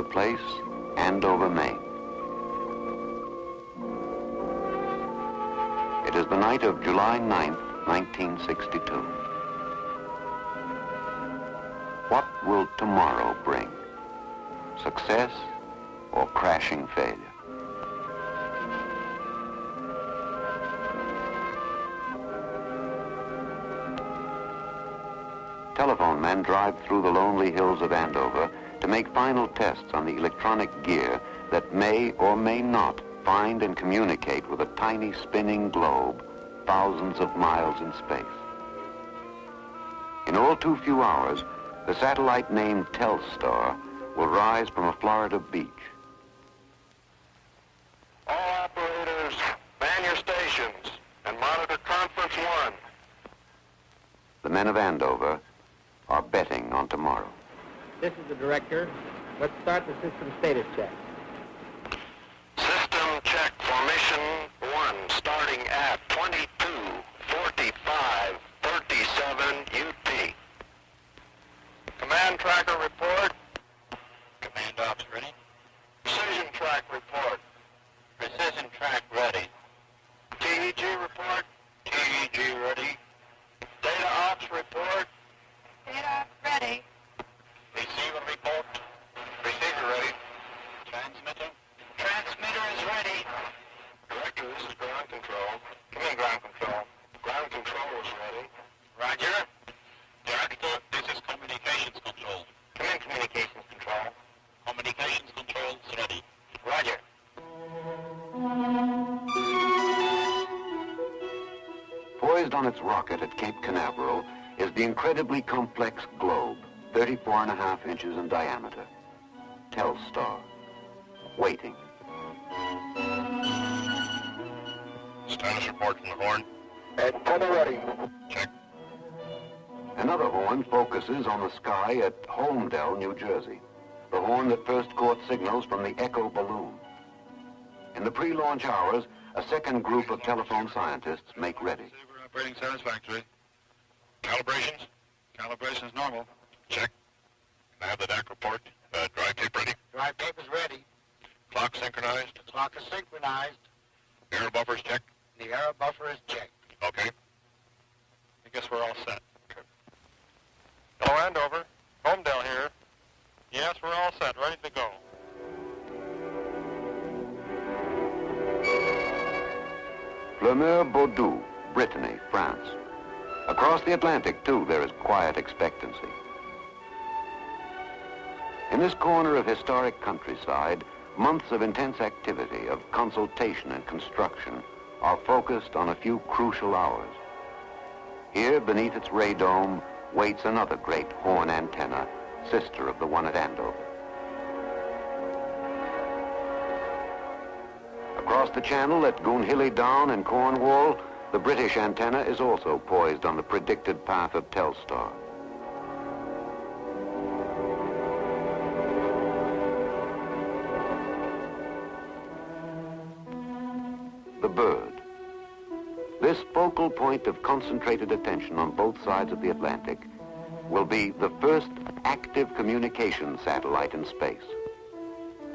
the place, Andover, Maine. It is the night of July 9th, 1962. What will tomorrow bring? Success or crashing failure? Telephone men drive through the lonely hills of Andover to make final tests on the electronic gear that may or may not find and communicate with a tiny spinning globe thousands of miles in space. In all too few hours, the satellite named Telstar will rise from a Florida beach. All operators, man your stations and monitor conference 1. The men of Andover are betting on tomorrow. This is the director. Let's start the system status check. System check for mission 1, starting at 22:45:37 UT. Command tracker report. Command ops ready. Precision track report. Precision track ready. TEG report. TEG ready. Data ops report. Data ops ready. Receiver report. Receiver ready. Transmitter. Transmitter is ready. Director, this is ground control. Come in, ground control. Ground control is ready. Roger. Director, this is communications control. Come in, communications control. Communications control is ready. Roger. Poised on its rocket at Cape Canaveral is the incredibly complex globe, 34.5 inches in diameter. Telstar, waiting. Status report from the horn. Antenna ready. Check. Another horn focuses on the sky at Holmdel, New Jersey, the horn that first caught signals from the Echo balloon. In the pre-launch hours, a second group of telephone scientists make ready. Receiver operating satisfactory. Calibrations? Calibration is normal. Check. Can I have the DAC report? Drive tape ready? Drive tape is ready. Clock synchronized? The clock is synchronized. Air buffers checked? The air buffer is checked. Okay. I guess we're all set. Hello, Andover. Holmdel here. Yes, we're all set. Ready to go. Fleur-Bordeaux, Brittany, France. Across the Atlantic, too, there is quiet expectancy. In this corner of historic countryside, months of intense activity, of consultation and construction, are focused on a few crucial hours. Here, beneath its ray dome, waits another great horn antenna, sister of the one at Andover. Across the channel at Goonhilly Down in Cornwall, the British antenna is also poised on the predicted path of Telstar. The bird. This focal point of concentrated attention on both sides of the Atlantic will be the first active communication satellite in space,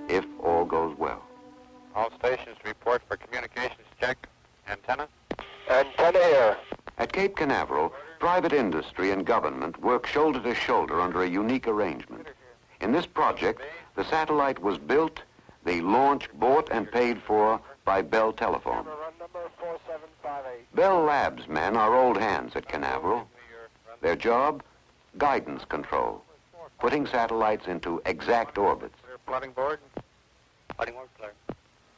if all goes well. All stations report for communications check. Antenna? Antenna here. At Cape Canaveral, private industry and government work shoulder to shoulder under a unique arrangement. In this project, the satellite was built, the launch bought and paid for by Bell Telephone. Run number 4758. Bell Labs men are old hands at Canaveral. Their job? Guidance control, putting satellites into exact orbits. Plotting board. Plotting board, clear.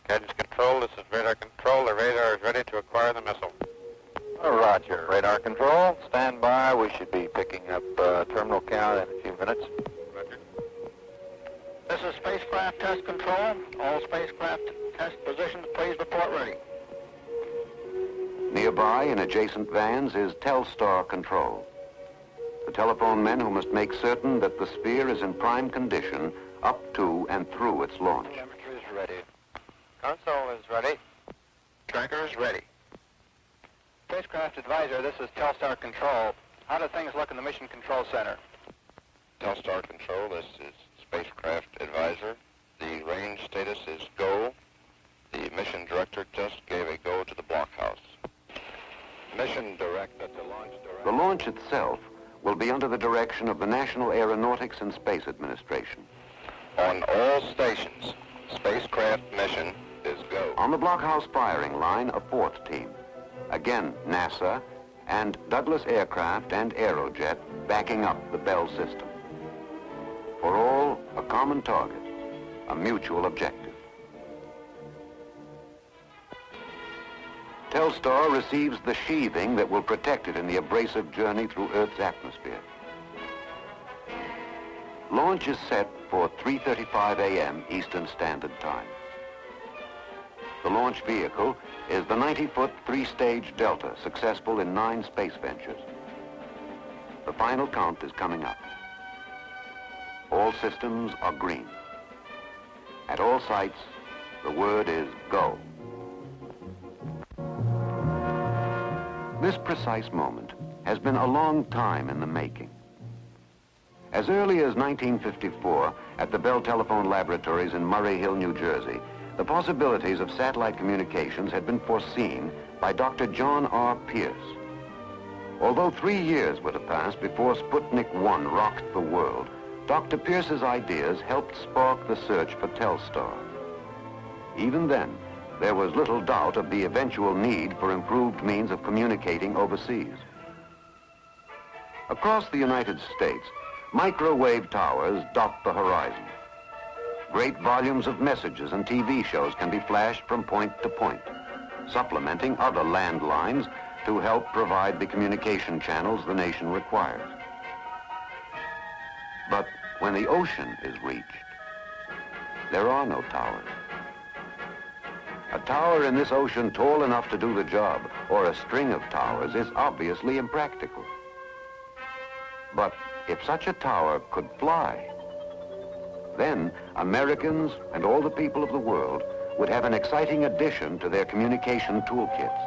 Guidance control, this is radar control. The radar is ready to acquire the missile. Roger. Radar control, stand by. We should be picking up terminal count in a few minutes. Roger. This is spacecraft test control. All spacecraft test positions, please report ready. Nearby, in adjacent vans, is Telstar control. The telephone men who must make certain that the sphere is in prime condition up to and through its launch. Telemetry is ready. Console is ready. Tracker is ready. Spacecraft advisor, this is Telstar control. How do things look in the mission control center? Telstar control, this is spacecraft advisor. The range status is go. The mission director just gave a go to the blockhouse. Mission direct at the launch director. The launch itself will be under the direction of the National Aeronautics and Space Administration. On all stations, spacecraft mission is go. On the blockhouse firing line, a fourth team. Again, NASA and Douglas Aircraft and Aerojet backing up the Bell system. For all, a common target, a mutual objective. Telstar receives the sheathing that will protect it in the abrasive journey through Earth's atmosphere. Launch is set for 3:35 a.m. Eastern Standard Time. The launch vehicle is the 90-foot three-stage Delta, successful in 9 space ventures. The final count is coming up. All systems are green. At all sites, the word is go. This precise moment has been a long time in the making. As early as 1954, at the Bell Telephone Laboratories in Murray Hill, New Jersey, the possibilities of satellite communications had been foreseen by Dr. John R. Pierce. Although 3 years were to pass before Sputnik 1 rocked the world, Dr. Pierce's ideas helped spark the search for Telstar. Even then, there was little doubt of the eventual need for improved means of communicating overseas. Across the United States, microwave towers dot the horizon. Great volumes of messages and TV shows can be flashed from point to point, supplementing other landlines to help provide the communication channels the nation requires. But when the ocean is reached, there are no towers. A tower in this ocean tall enough to do the job, or a string of towers, is obviously impractical. But if such a tower could fly, then Americans and all the people of the world would have an exciting addition to their communication toolkits.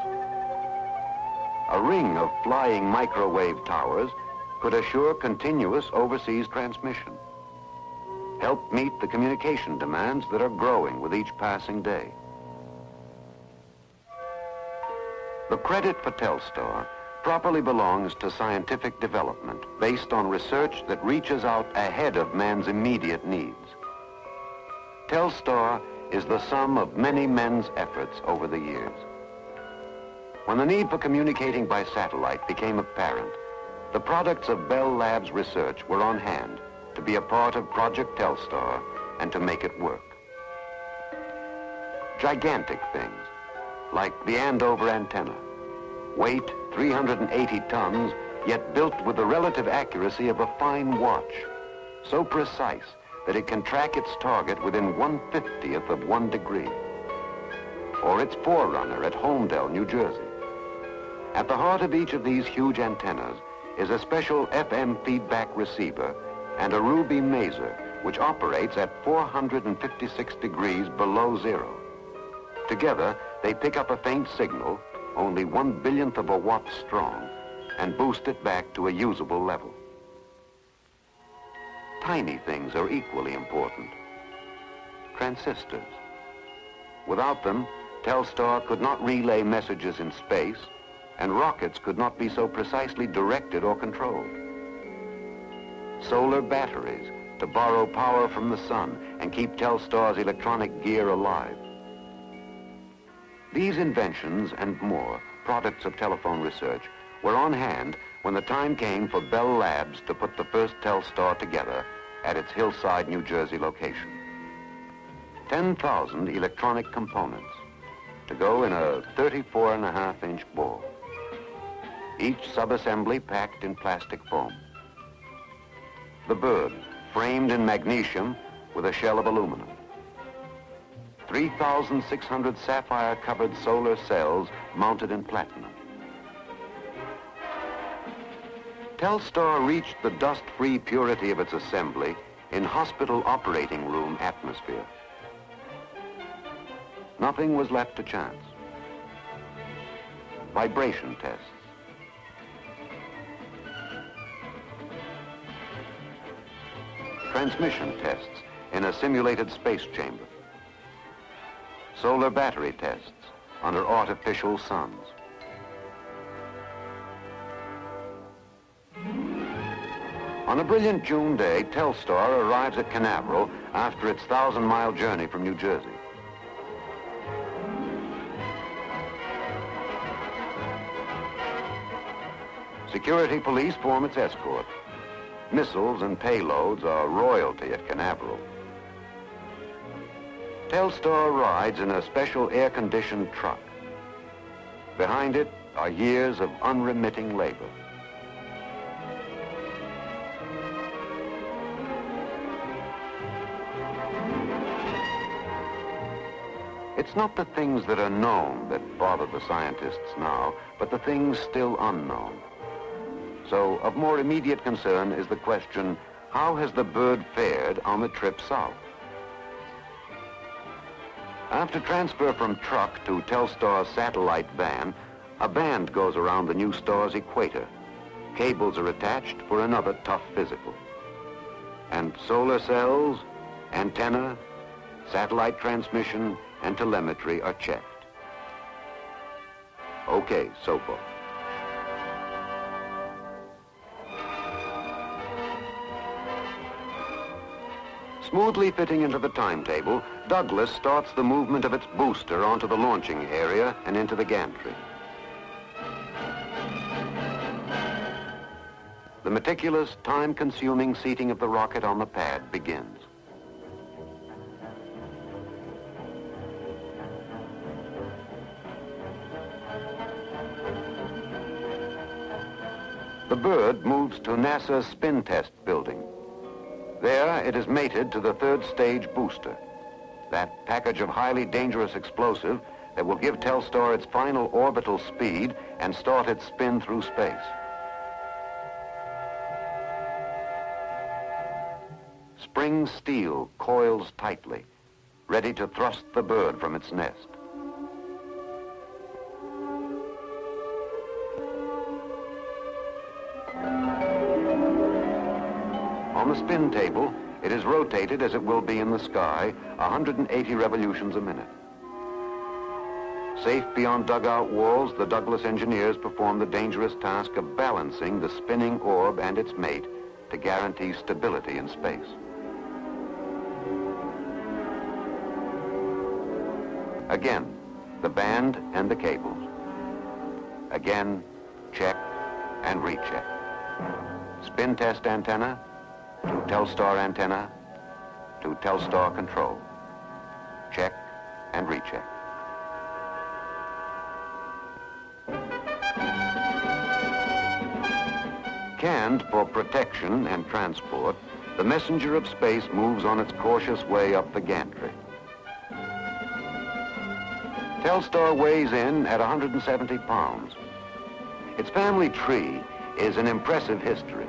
A ring of flying microwave towers could assure continuous overseas transmission, help meet the communication demands that are growing with each passing day. The credit for Telstar properly belongs to scientific development based on research that reaches out ahead of man's immediate needs. Telstar is the sum of many men's efforts over the years. When the need for communicating by satellite became apparent, the products of Bell Labs research were on hand to be a part of Project Telstar and to make it work. Gigantic things, like the Andover antenna, weight 380 tons, yet built with the relative accuracy of a fine watch, so precise that it can track its target within 1/50th of 1 degree. Or its forerunner at Holmdel, New Jersey. At the heart of each of these huge antennas is a special FM feedback receiver and a ruby maser, which operates at 456 degrees below zero. Together, they pick up a faint signal, only 1/1000th of a watt strong, and boost it back to a usable level. Tiny things are equally important. Transistors. Without them, Telstar could not relay messages in space, and rockets could not be so precisely directed or controlled. Solar batteries to borrow power from the sun and keep Telstar's electronic gear alive. These inventions and more, products of telephone research, were on hand when the time came for Bell Labs to put the first Telstar together at its Hillside, New Jersey location. 10,000 electronic components to go in a 34.5-inch ball. Each subassembly packed in plastic foam. The bird framed in magnesium with a shell of aluminum. 3,600 sapphire-covered solar cells mounted in platinum. Telstar reached the dust-free purity of its assembly in hospital operating room atmosphere. Nothing was left to chance. Vibration tests. transmission tests in a simulated space chamber, solar battery tests under artificial suns. On a brilliant June day, Telstar arrives at Canaveral after its 1,000-mile journey from New Jersey. Security police form its escort. Missiles and payloads are royalty at Canaveral. Telstar rides in a special air-conditioned truck. Behind it are years of unremitting labor. It's not the things that are known that bother the scientists now, but the things still unknown. So of more immediate concern is the question, how has the bird fared on the trip south? After transfer from truck to Telstar's satellite van, a band goes around the new star's equator. Cables are attached for another tough physical. And solar cells, antenna, satellite transmission, and telemetry are checked. Okay, so far. Smoothly fitting into the timetable, Douglas starts the movement of its booster onto the launching area and into the gantry. The meticulous, time-consuming seating of the rocket on the pad begins. The bird moves to NASA's spin test building. There, it is mated to the third stage booster, that package of highly dangerous explosive that will give Telstar its final orbital speed and start its spin through space. Spring steel coils tightly, ready to thrust the bird from its nest. On the spin table, it is rotated as it will be in the sky, 180 revolutions a minute. Safe beyond dugout walls, the Douglas engineers perform the dangerous task of balancing the spinning orb and its mate to guarantee stability in space. Again, the band and the cables. Again, check and recheck. Spin test antenna, to Telstar antenna, to Telstar control. Check and recheck. Canned for protection and transport, the messenger of space moves on its cautious way up the gantry. Telstar weighs in at 170 pounds. Its family tree is an impressive history,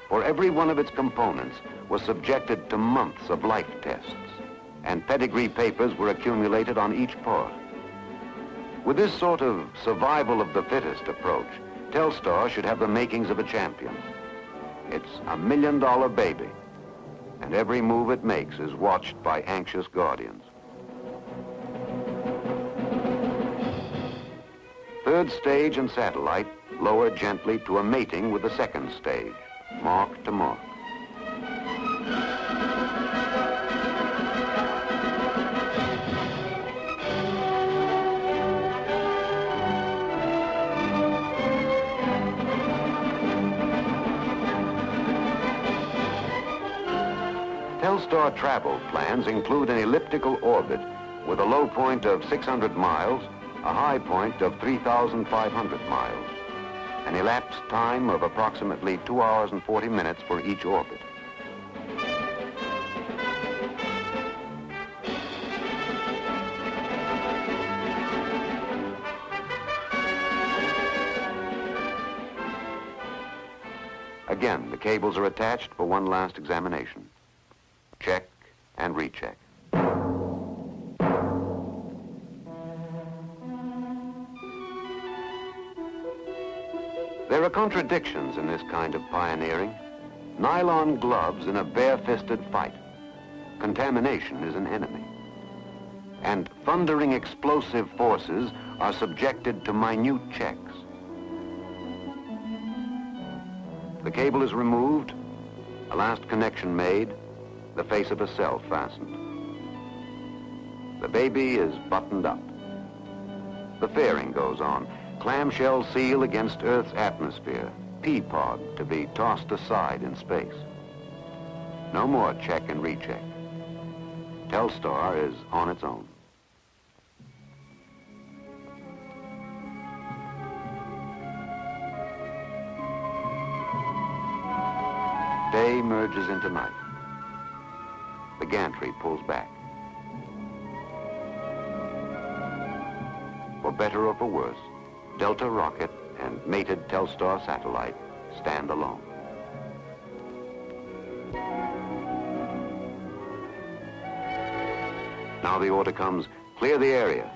for every one of its components was subjected to months of life tests, and pedigree papers were accumulated on each part. With this sort of survival of the fittest approach, Telstar should have the makings of a champion. It's $1 million baby, and every move it makes is watched by anxious guardians. Third stage and satellite lower gently to a mating with the second stage, mark to mark. Telstar travel plans include an elliptical orbit with a low point of 600 miles, a high point of 3,500 miles, an elapsed time of approximately 2 hours and 40 minutes for each orbit. Again, the cables are attached for one last examination. Check and recheck. There are contradictions in this kind of pioneering. nylon gloves in a bare-fisted fight. Contamination is an enemy. And thundering explosive forces are subjected to minute checks. The cable is removed, a last connection made, the face of a cell fastened. The baby is buttoned up. The fairing goes on. Clamshell seal against Earth's atmosphere. Pea pod to be tossed aside in space. No more check and recheck. Telstar is on its own. Day merges into night. The gantry pulls back. For better or for worse, Delta rocket and mated Telstar satellite stand alone. Now the order comes, clear the area.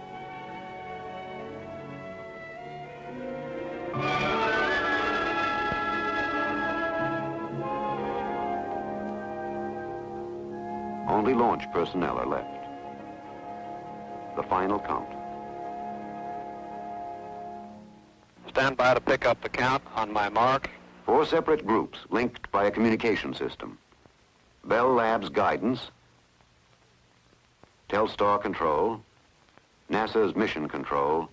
Only launch personnel are left. The final count. Stand by to pick up the count on my mark. 4 separate groups linked by a communication system. Bell Labs guidance, Telstar control, NASA's mission control,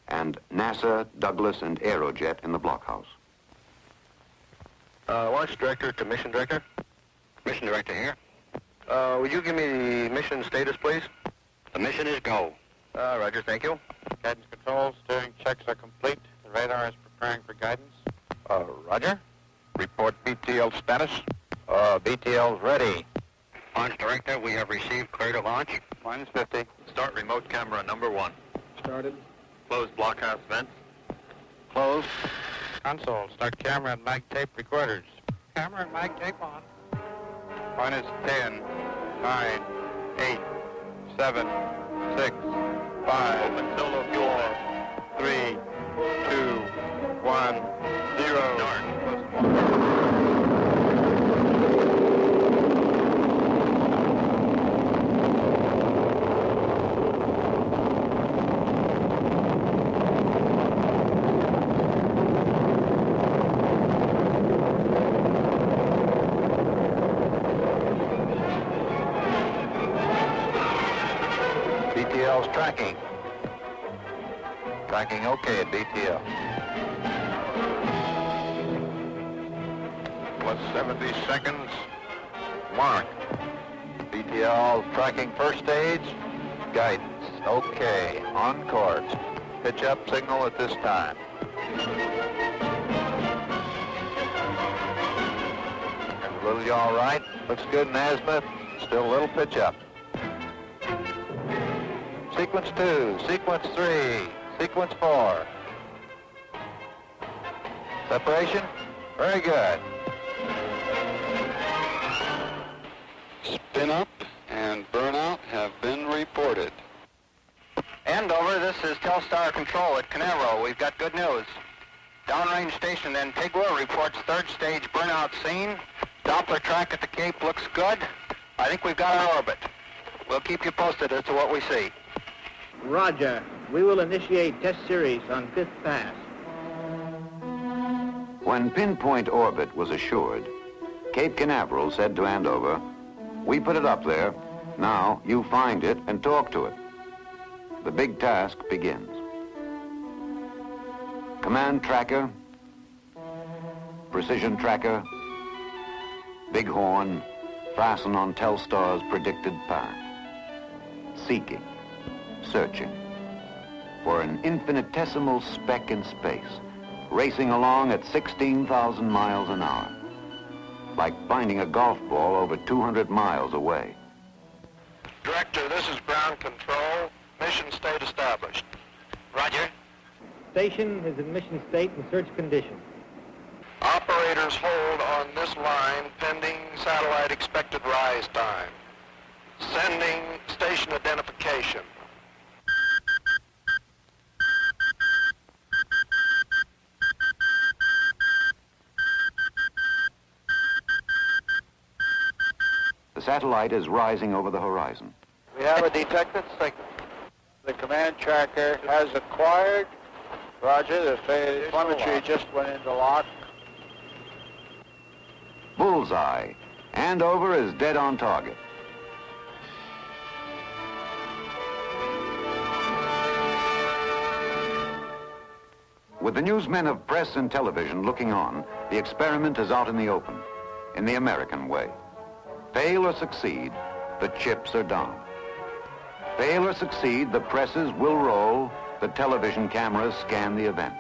and NASA, Douglas, and Aerojet in the blockhouse. Launch director to mission director. Mission director here. Would you give me the mission status, please? The mission is go. Roger, thank you. Guidance control, steering checks are complete. The radar is preparing for guidance. Roger. Report BTL status. BTL's ready. Launch director, we have received clear to launch. Minus 50. Start remote camera number 1. Started. Close blockhouse vents. Close. Console, start camera and mag tape recorders. Camera and mag tape on. Minus 10, 9, 8, 7, 6, 5, Open solo fuel. 3, 2, 1, 0. BTL's tracking. Tracking okay at BTL. Plus 70 seconds. Mark. BTL tracking first stage. Guidance. Okay. On course. Pitch up signal at this time. Little all right. Looks good in azimuth. Still a little pitch up. Sequence 2, sequence 3, sequence 4. Separation? Very good. Spin up and burnout have been reported. Andover, this is Telstar Control at Queretaro. We've got good news. Downrange station Antigua reports third stage burnout scene. Doppler track at the Cape looks good. I think we've got our orbit. We'll keep you posted as to what we see. Roger. We will initiate test series on 5th pass. When pinpoint orbit was assured, Cape Canaveral said to Andover, "We put it up there. Now you find it and talk to it." The big task begins. Command tracker, precision tracker, bighorn, fasten on Telstar's predicted path. Seeking, searching for an infinitesimal speck in space, racing along at 16,000 miles an hour, like finding a golf ball over 200 miles away. Director, this is ground control. Mission state established. Roger. Station is in mission state and search condition. Operators hold on this line pending satellite expected rise time. Sending station identification. The satellite is rising over the horizon. We have a detected signal. The command tracker has acquired. Roger, the telemetry just went into lock. Bullseye. Andover is dead on target. With the newsmen of press and television looking on, the experiment is out in the open, in the American way. Fail or succeed, the chips are down. Fail or succeed, the presses will roll, the television cameras scan the event.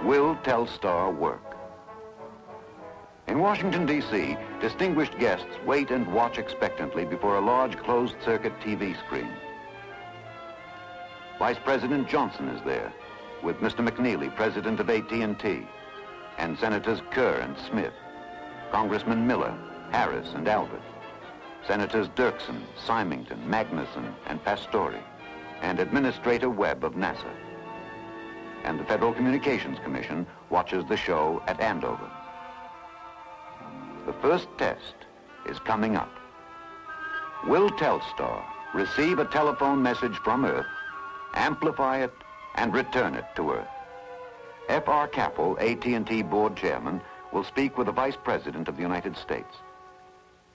Will Telstar work? In Washington, D.C., distinguished guests wait and watch expectantly before a large closed-circuit TV screen. Vice President Johnson is there, with Mr. McNeely, president of AT&T, and Senators Kerr and Smith, Congressman Miller, Harris, and Albert, Senators Dirksen, Symington, Magnuson, and Pastore, and Administrator Webb of NASA. And the Federal Communications Commission watches the show at Andover. The first test is coming up. Will Telstar receive a telephone message from Earth, amplify it, and return it to Earth? F.R. Capel, AT&T board chairman, will speak with the Vice President of the United States.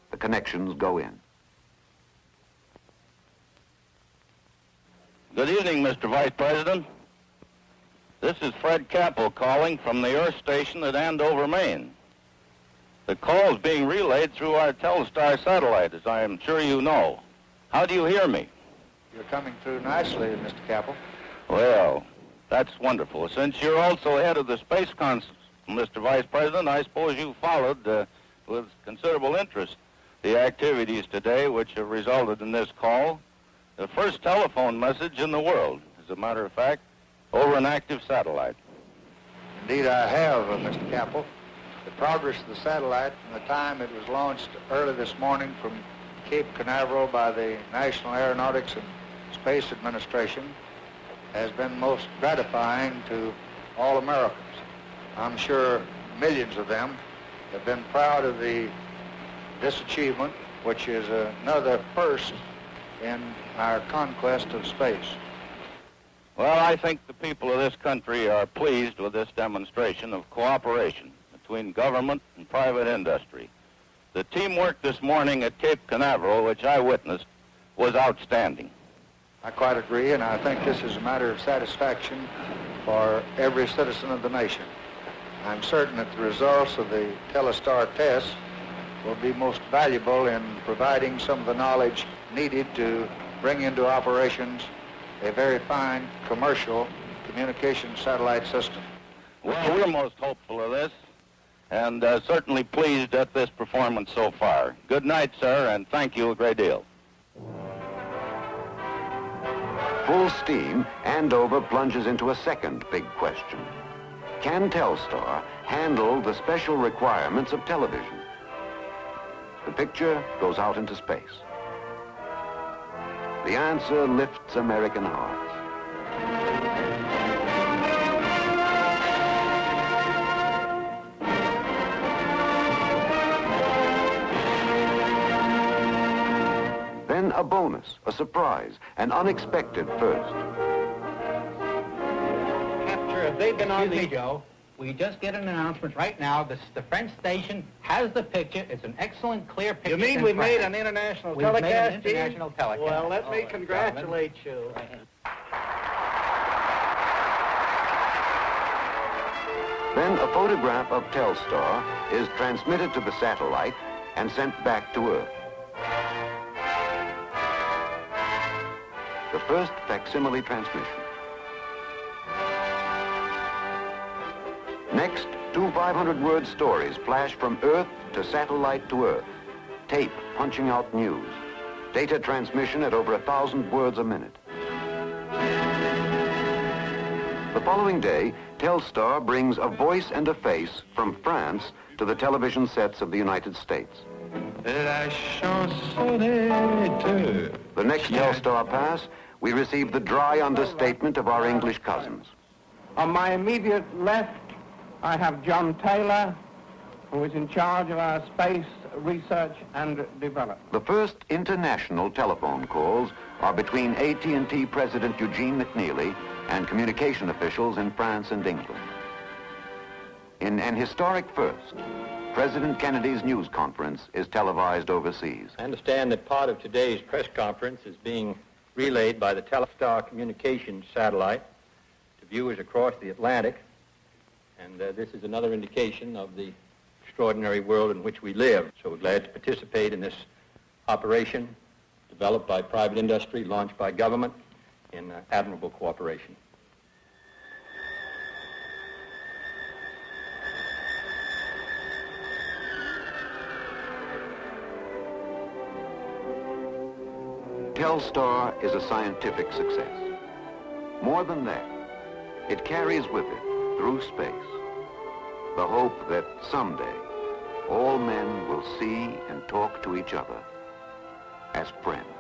The connections go in. Good evening, Mr. Vice President. This is Fred Capel calling from the Earth Station at Andover, Maine. The call is being relayed through our Telstar satellite, as I am sure you know. How do you hear me? You're coming through nicely, Mr. Capel. Well, that's wonderful. Since you're also head of the Space Council, Mr. Vice President, I suppose you followed with considerable interest the activities today which have resulted in this call. The first telephone message in the world, as a matter of fact, over an active satellite. Indeed, I have, Mr. Capel. The progress of the satellite from the time it was launched early this morning from Cape Canaveral by the National Aeronautics and Space Administration has been most gratifying to all Americans. I'm sure millions of them have been proud of this achievement, which is another first in our conquest of space. Well, I think the people of this country are pleased with this demonstration of cooperation between government and private industry. The teamwork this morning at Cape Canaveral, which I witnessed, was outstanding. I quite agree, and I think this is a matter of satisfaction for every citizen of the nation. I'm certain that the results of the Telstar tests will be most valuable in providing some of the knowledge needed to bring into operations a very fine commercial communication satellite system. Well, we're most hopeful of this, and certainly pleased at this performance so far. Good night, sir, and thank you a great deal. Full steam, Andover plunges into a second big question. Can Telstar handle the special requirements of television? The picture goes out into space. The answer lifts American hearts. Then a bonus, a surprise, an unexpected first. Capture, they've been on the Joe. We just get an announcement right now. The French station has the picture. It's an excellent, clear picture. You mean we made an international telecast? We've made an international telecast. Well, let me congratulate you. Then a photograph of Telstar is transmitted to the satellite and sent back to Earth. The first facsimile transmission. Next, two 500-word stories flash from Earth to satellite to Earth. Tape punching out news. Data transmission at over 1,000 words a minute. The following day, Telstar brings a voice and a face from France to the television sets of the United States. The next Telstar pass, we receive the dry understatement of our English cousins. On my immediate left, I have John Taylor, who is in charge of our space research and development. The first international telephone calls are between AT&T President Eugene McNeely and communication officials in France and England. In an historic first, President Kennedy's news conference is televised overseas. I understand that part of today's press conference is being relayed by the Telstar communications satellite to viewers across the Atlantic, and this is another indication of the extraordinary world in which we live. So we're glad to participate in this operation developed by private industry, launched by government in admirable cooperation. Telstar is a scientific success. More than that, it carries with it, through space, the hope that someday all men will see and talk to each other as friends.